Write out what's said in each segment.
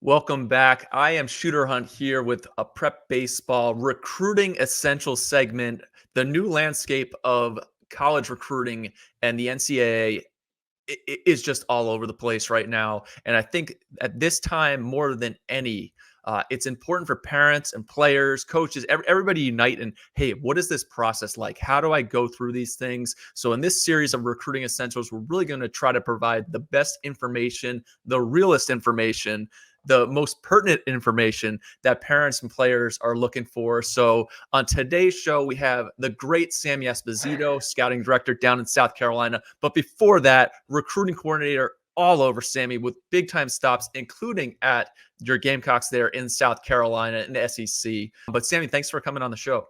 Welcome back. I am Shooter Hunt here with a Prep Baseball recruiting essential segment. The new landscape of college recruiting and the NCAA is just all over the place right now. And I think at this time, more than any, it's important for parents and players, coaches, everybody unite and, hey, what is this process like? How do I go through these things? So in this series of recruiting essentials, we're really going to try to provide the best information, the realest information, the most pertinent information that parents and players are looking for. So on today's show, we have the great Sammy Esposito, scouting director down in South Carolina. But before that, recruiting coordinator all over, Sammy, with big time stops, including at your Gamecocks there in South Carolina in the SEC. But Sammy, thanks for coming on the show.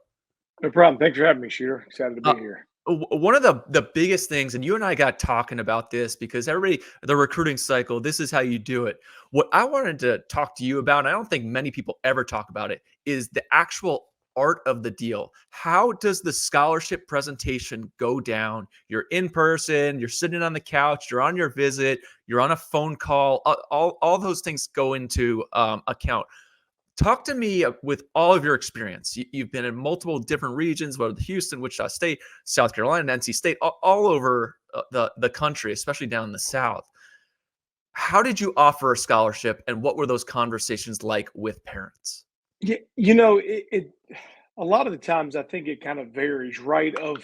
No problem. Thanks for having me, Shooter. Excited to be here. One of the biggest things, and you and I got talking about this because everybody, the recruiting cycle, this is how you do it. What I wanted to talk to you about, and I don't think many people ever talk about it, is the actual art of the deal. How does the scholarship presentation go down? You're in person, you're sitting on the couch, you're on your visit, you're on a phone call, all those things go into account. Talk to me with all of your experience. You've been in multiple different regions, whether Houston, Wichita State, South Carolina, NC State, all over the country, especially down in the South. How did you offer a scholarship, and what were those conversations like with parents? Yeah, a lot of the times I think it kind of varies, right? Of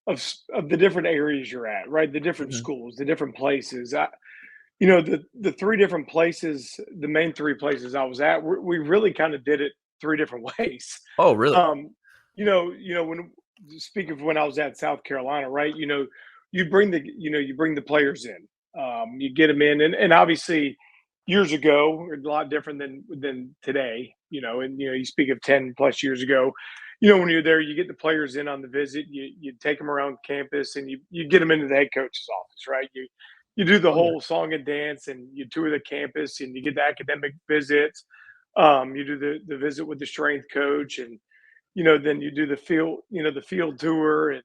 the different areas you're at, right? The different Mhm. schools, the different places. The three different places, the main three places I was at, we really kind of did it three different ways. Oh, really? Um, when speak of when I was at South Carolina, right? You bring the players in, you get them in, and obviously years ago, were a lot different than today. And you speak of 10 plus years ago. When you're there, you get the players in on the visit. You take them around campus, and you get them into the head coach's office, right? You do the Oh, yeah. whole song and dance, and you tour the campus, and you get the academic visits. You do the visit with the strength coach, and then you do the field tour, and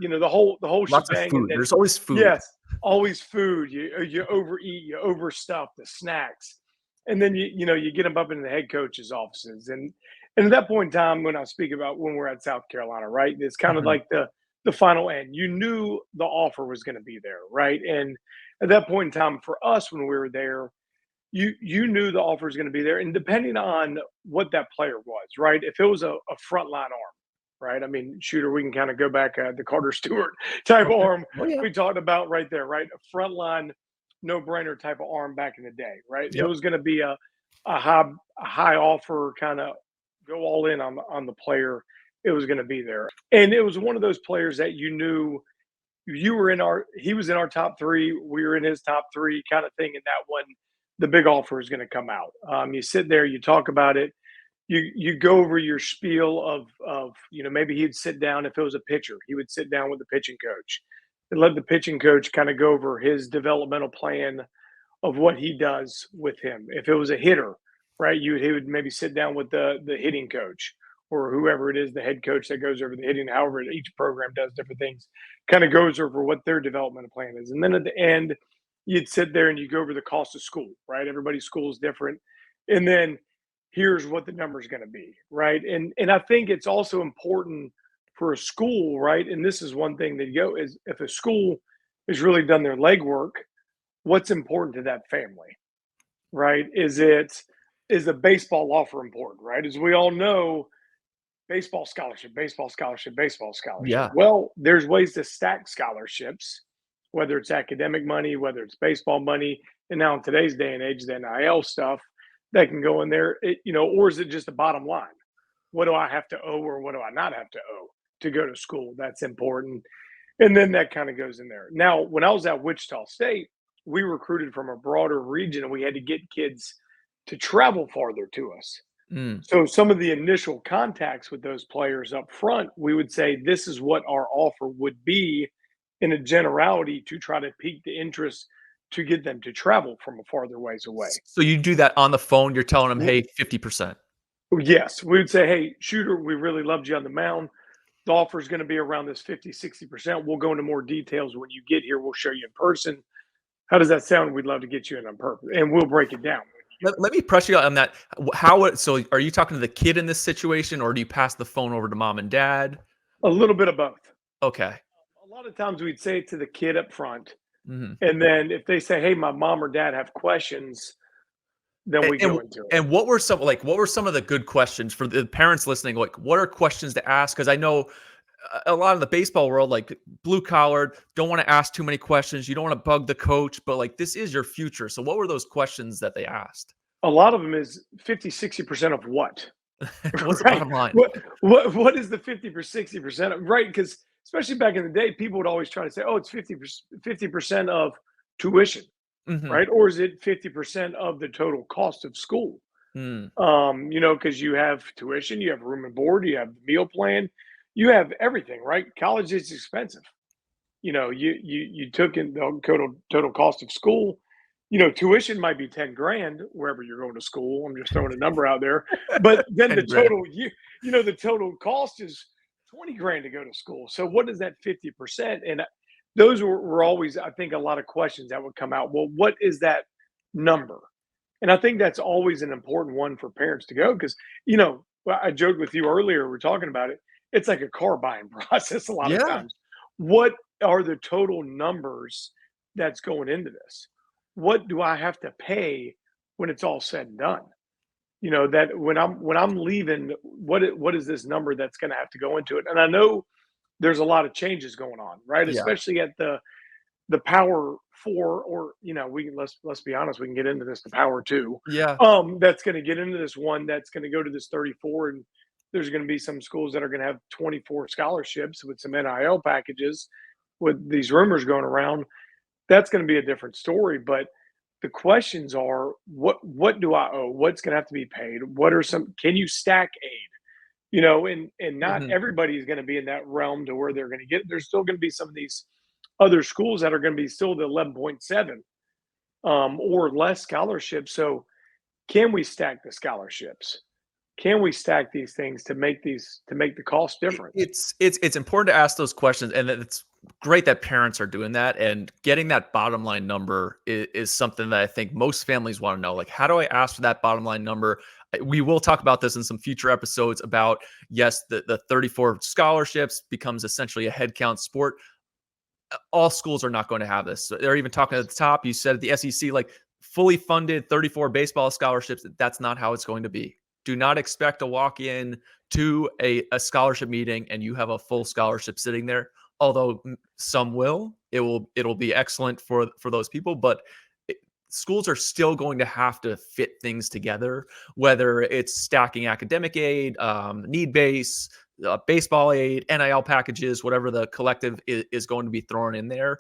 the whole Lots of shebang. And food. then, There's always food. yes, always food. You overeat, you overstuff the snacks, and then you get them up into the head coach's offices. And at that point in time, when I speak about when we're at South Carolina, right, it's kind of Mhm. like the final end. You knew the offer was going to be there, right? And at that point in time, for us when we were there, you knew the offer was going to be there, and depending on what that player was, right? If it was a frontline arm, right? I mean, Shooter, we can kind of go back the Carter Stewart type Okay. arm Oh, yeah. we talked about right there, right? A frontline, no brainer type of arm back in the day, right? It Yep. was going to be a high offer, kind of go all in on the player. It was going to be there, and it was one of those players that you knew he was in our top three, we were in his top three, kind of thing. And that one, the big offer is going to come out. You sit there, you talk about it, you go over your spiel of maybe he'd sit down. If it was a pitcher, he would sit down with the pitching coach and let the pitching coach kind of go over his developmental plan of what he does with him. If it was a hitter, right, he would maybe sit down with the hitting coach or whoever it is, the head coach that goes over the hitting. However, each program does different things, kind of goes over what their developmental plan is, and then at the end, you'd sit there and you go over the cost of school. Right, everybody's school is different, and then here's what the number is going to be. Right, and I think it's also important for a school, right, and this is one thing that you go is if a school has really done their legwork, what's important to that family, right? Is a baseball offer important, right? As we all know, baseball scholarship, baseball scholarship, baseball scholarship. Yeah. Well, there's ways to stack scholarships, whether it's academic money, whether it's baseball money, and now in today's day and age, the NIL stuff that can go in there, or is it just a bottom line? What do I have to owe, or what do I not have to owe to go to school? That's important. And then that kind of goes in there. Now, when I was at Wichita State, we recruited from a broader region, and we had to get kids to travel farther to us. Mm. So some of the initial contacts with those players up front, we would say this is what our offer would be in a generality to try to pique the interest to get them to travel from a farther ways away. So you do that on the phone. You're telling them, hey, 50%. Yes, we would say, hey, Shooter, we really loved you on the mound. The offer is going to be around this 50, 60%. We'll go into more details when you get here. We'll show you in person. How does that sound? We'd love to get you in on purpose, and we'll break it down when let me press you on that. So are you talking to the kid in this situation, or do you pass the phone over to mom and dad? A little bit of both. Okay. A lot of times we'd say it to the kid up front, Mhm. and then if they say, "Hey, my mom or dad have questions," then And we and go into it. and what were some of the good questions for the parents listening? Like, what are questions to ask? Because I know a lot of the baseball world, like blue collar, don't want to ask too many questions. You don't want to bug the coach, but like this is your future. So what were those questions that they asked? A lot of them is 50, 60% of what? What's the Right? bottom line? What is the 50 or 60% of, right? Because especially back in the day, people would always try to say, "Oh, it's 50% of tuition," Mhm. right? Or is it 50% of the total cost of school? Mm. Because you have tuition, you have room and board, you have the meal plan, you have everything, right? College is expensive. You took in the total cost of school. Tuition might be 10 grand wherever you're going to school. I'm just throwing a number out there. But then 10 grand. the total cost is 20 grand to go to school. So what is that 50%? And those were always, I think, a lot of questions that would come out. Well, what is that number? And I think that's always an important one for parents to go because, I joked with you earlier, we are talking about it. It's like a car buying process a lot of Yeah. times. What are the total numbers that's going into this? What do I have to pay when it's all said and done? That when I'm leaving, what is this number that's going to have to go into it? And I know there's a lot of changes going on, right? Yeah. Especially at the power four, or we can, let's be honest, we can get into this, the power two, Yeah. that's going to get into this one that's going to go to this 34, and there's going to be some schools that are going to have 24 scholarships with some NIL packages with these rumors going around. That's going to be a different story. But the questions are, what do I owe? What's going to have to be paid? What are some, can you stack aid? And not Mhm. everybody is going to be in that realm to where they're going to get. There's still going to be some of these other schools that are going to be still the 11.7 or less scholarships. So can we stack the scholarships? Can we stack these things to make the cost different? It's important to ask those questions, and it's great that parents are doing that, and getting that bottom line number is something that I think most families want to know. Like, how do I ask for that bottom line number? We will talk about this in some future episodes about, yes, the 34 scholarships becomes essentially a head count sport. All schools are not going to have this. So they're even talking at the top. You said at the SEC, like fully funded 34 baseball scholarships. That's not how it's going to be. Do not expect to walk in to a scholarship meeting and you have a full scholarship sitting there. Although some will, it'll be excellent for those people, but schools are still going to have to fit things together, whether it's stacking academic aid, need base, baseball aid, NIL packages, whatever the collective is going to be thrown in there.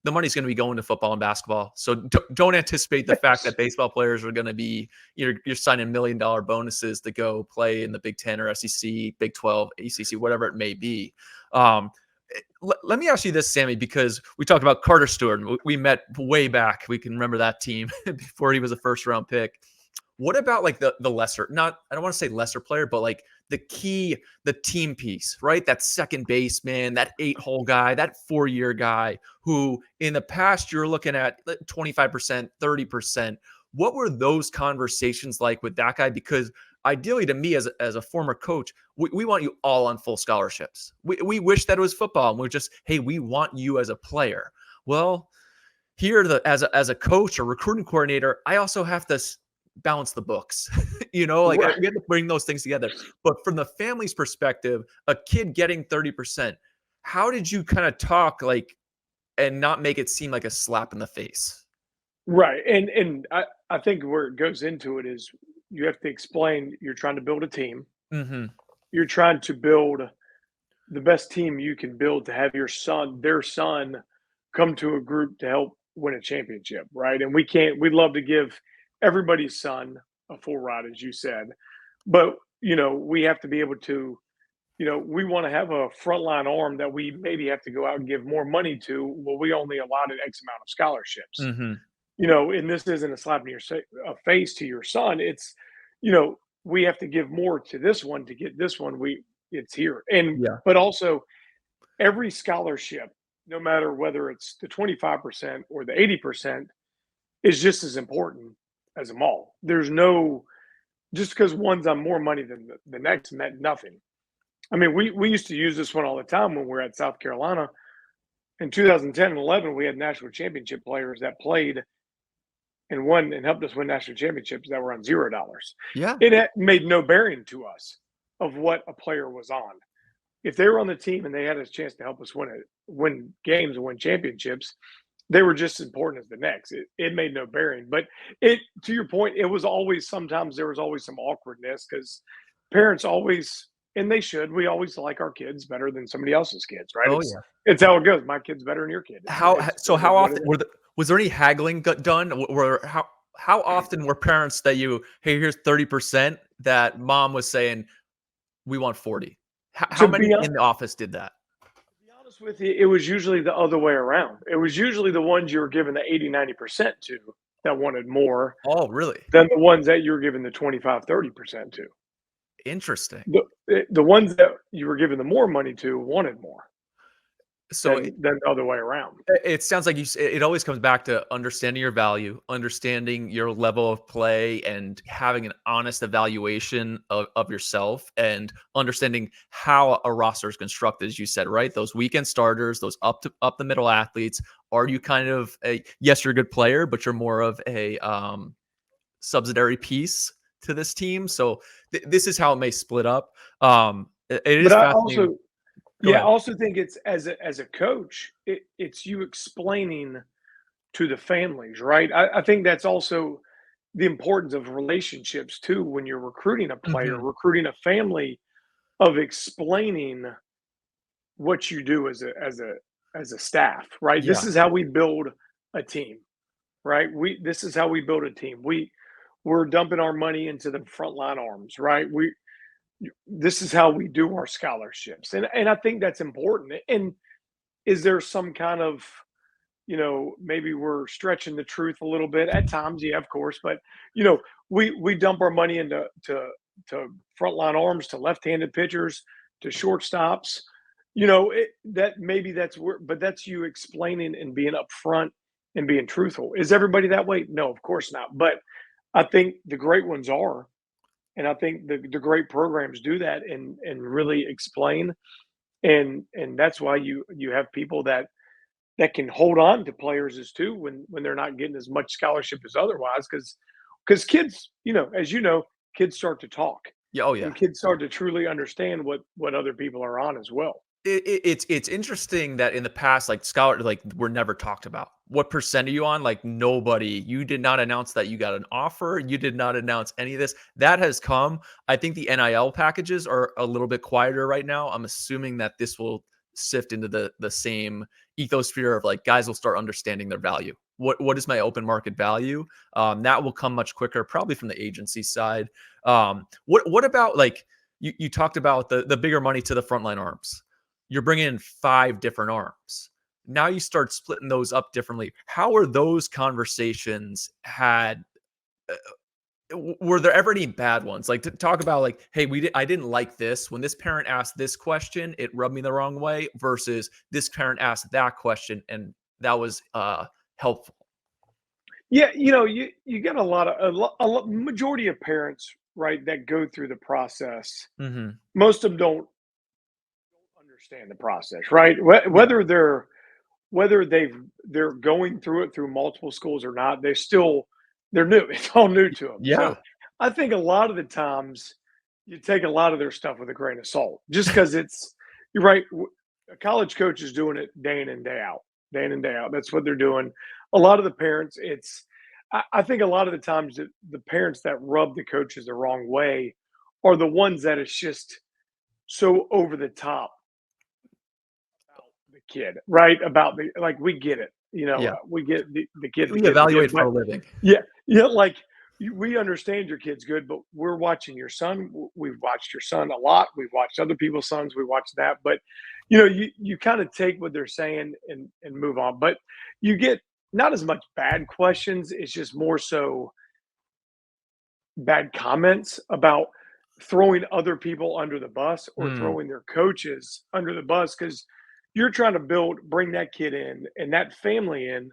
The money's going to be going to football and basketball. So don't anticipate the fact that baseball players are going to be, you're signing $1 million bonuses to go play in the Big Ten or SEC, Big 12, ACC, whatever it may be. Um, Let me ask you this, Sammy, because we talked about Carter Stewart. We met way back. We can remember that team before he was a first round pick. What about like the lesser, not, I don't want to say lesser player, but like the team piece, right? That second baseman, that 8-hole guy, that 4-year guy who in the past you're looking at 25%, 30%. What were those conversations like with that guy? Because ideally, to me, as a former coach, we want you all on full scholarships. We wish that it was football, and we're just, hey, we want you as a player. Well, here, as a coach or recruiting coordinator, I also have to balance the books. Like Right. we have to bring those things together. But from the family's perspective, a kid getting 30%, how did you kind of talk like and not make it seem like a slap in the face? Right. And I think where it goes into it is you have to explain you're trying to build a team. Hmm. You're trying to build the best team you can build to have their son, come to a group to help win a championship, right? And we'd love to give everybody's son a full ride, as you said, but we have to be able to, we want to have a frontline arm that we maybe have to go out and give more money to. Well, we only allotted X amount of scholarships, Hmm. and this isn't a slap in your face to your son. It's, you know, we have to give more to this one to get this one. It's here. And, Yeah. but also every scholarship, no matter whether it's the 25% or the 80%, is just as important as them all. There's no just because one's on more money than the next meant nothing. I mean, we used to use this one all the time when we were at South Carolina. In 2010 and 11, we had national championship players that played and won and helped us win national championships that were on $0. Yeah. It made no bearing to us of what a player was on. If they were on the team and they had a chance to help us win games and win championships, they were just as important as the next. It made no bearing. But it to your point, it was always sometimes there was always some awkwardness because parents always and they should. We always like our kids better than somebody else's kids, right? Oh It's yeah. it's how it goes. My kid's better than your kid. So It is how what it often is. was there any haggling done? Were how often were parents that hey, here's 30% that mom was saying we want 40? How To many be in the office did that? be honest with you, it was usually the other way around. It was usually the ones you were giving the 80, 90% to that wanted more Oh, really? than the ones that you were giving the 25, 30% to. Interesting. The ones that you were giving the more money to wanted more So than the other way around. it sounds like it always comes back to understanding your value, understanding your level of play, and having an honest evaluation of yourself, and understanding how a roster is constructed, as you said, right? Those weekend starters, those up the middle athletes. Are you kind of yes, you're a good player, but you're more of a subsidiary piece to this team. So this is how it may split up. It But is I fascinating. also Go yeah, I ahead. also think it's as a coach, it's you explaining to the families, right? I think that's also the importance of relationships too when you're recruiting a player, Mhm. recruiting a family of explaining what you do as a staff, right? This Yeah. is how we build a team, right? We this is how we build a team. We're dumping our money into the frontline arms, right? We this is how we do our scholarships. And I think that's important. And is there some kind of maybe we're stretching the truth a little bit at times, yeah, of course, but you know, we dump our money into to frontline arms, to left-handed pitchers, to shortstops. That maybe that's where, but that's you explaining and being upfront and being truthful. Is everybody that way? No, of course not. But I think the great ones are, and I think the great programs do that and really explain, and that's why you have people that can hold on to players as too when they're not getting as much scholarship as otherwise because kids as kids start to talk Yeah. Oh, yeah. and kids start to truly understand what other people are on as well. It's interesting that in the past, like scholar, like were never talked about. What percent are you on? Like nobody. You did not announce that you got an offer. You did not announce any of this. That has come. I think the NIL packages are a little bit quieter right now. I'm assuming that this will sift into the same ethosphere of like guys will start understanding their value. What is my open market value? That will come much quicker, probably from the agency side. What about like you talked about the bigger money to the frontline arms. You're bringing in 5 different arms. Now you start splitting those up differently. How are those conversations had? Were there ever any bad ones? Like to talk about like, hey, I didn't like this when this parent asked this question, it rubbed me the wrong way. Versus this parent asked that question, and that was helpful. Yeah, you get a lot majority of parents, right, that go through the process. Hmm. Most of them don't understand the process, right? Yeah. Whether they're going through it through multiple schools or not, they're new. It's all new to them. Yeah. So I think a lot of the times you take a lot of their stuff with a grain of salt, just because you're right. A college coach is doing it day in and day out, day in and day out. That's what they're doing. A lot of the parents, I think a lot of the times the parents that rub the coaches the wrong way are the ones that it's just so over the top about the kid, right? About the like we get it. Yeah. We get the kid, the We kid, the kid. evaluate for But a living. yeah, yeah, like we understand your kid's good, but we're watching your son. We've watched your son a lot. We've watched other people's sons. We watched that, but you kind of take what they're saying and move on. But you get not as much bad questions. It's just more so bad comments about throwing other people under the bus or Mm, throwing their coaches under the bus because you're trying to bring that kid in and that family in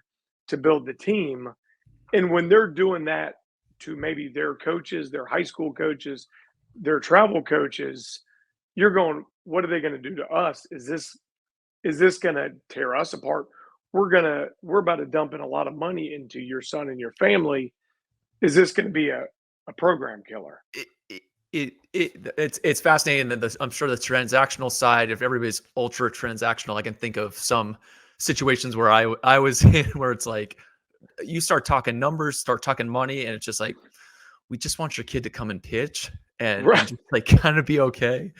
to build the team. And when they're doing that to maybe their coaches, their high school coaches, their travel coaches, you're going, what are they going to do to us? Is this going to tear us apart? We're about to dump in a lot of money into your son and your family. Is this going to be a program killer? It it's fascinating that I'm sure the transactional side, if everybody's ultra transactional, I can think of some situations where I was in where it's like you start talking numbers, start talking money, and it's just like we just want your kid to come and pitch and Right. just like kind of be okay.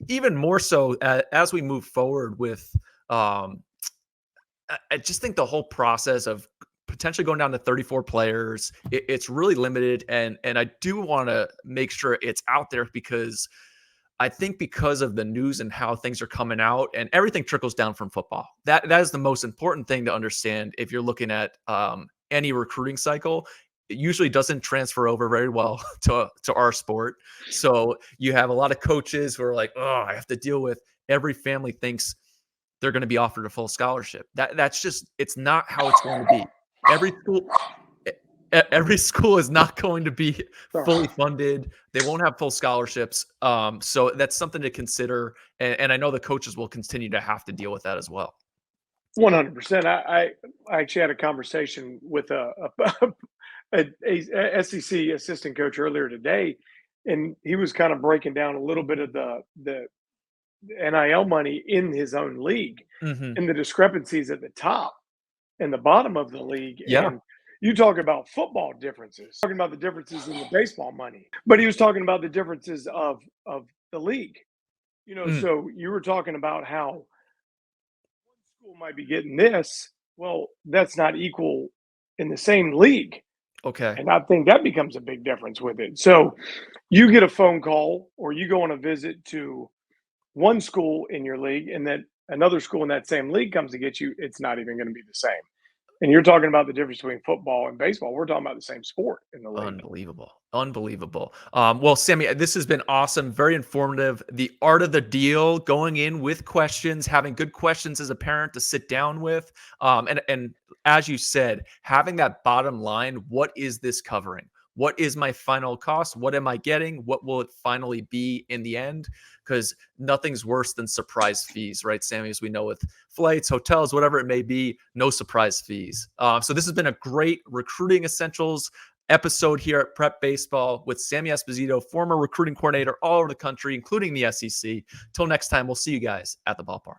Even more so as we move forward with I just think the whole process of potentially going down to 34 players, it's really limited, and I do want to make sure it's out there because I think because of the news and how things are coming out, and everything trickles down from football. That is the most important thing to understand if you're looking at any recruiting cycle. It usually doesn't transfer over very well to our sport. So you have a lot of coaches who are like, "Oh, I have to deal with." Every family thinks they're going to be offered a full scholarship. That's just it's not how it's going to be. Every school every school is not going to be fully funded. They won't have full scholarships. So that's something to consider. And I know the coaches will continue to have to deal with that as well. 100%. I actually had a conversation with a SEC assistant coach earlier today, and he was kind of breaking down a little bit of the NIL money in his own league Hmm. and the discrepancies at the top and the bottom of the league. Yeah. And you talk about football differences, talking about the differences in the baseball money, but he was talking about the differences of the league. Mm, So you were talking about how school might be getting this. Well, that's not equal in the same league. okay. And I think that becomes a big difference with it. So you get a phone call or you go on a visit to one school in your league and then another school in that same league comes to get you, it's not even going to be the same. And you're talking about the difference between football and baseball. We're talking about the same sport in the league. Unbelievable. Unbelievable. Well, Sammy, this has been awesome, very informative. The art of the deal, going in with questions, having good questions as a parent to sit down with. And as you said, having that bottom line, what is this covering? What is my final cost? What am I getting? What will it finally be in the end? Because nothing's worse than surprise fees, right, Sammy? As we know with flights, hotels, whatever it may be, no surprise fees. So this has been a great recruiting essentials episode here at Prep Baseball with Sammy Esposito, former recruiting coordinator all over the country, including the SEC. Till next time, we'll see you guys at the ballpark.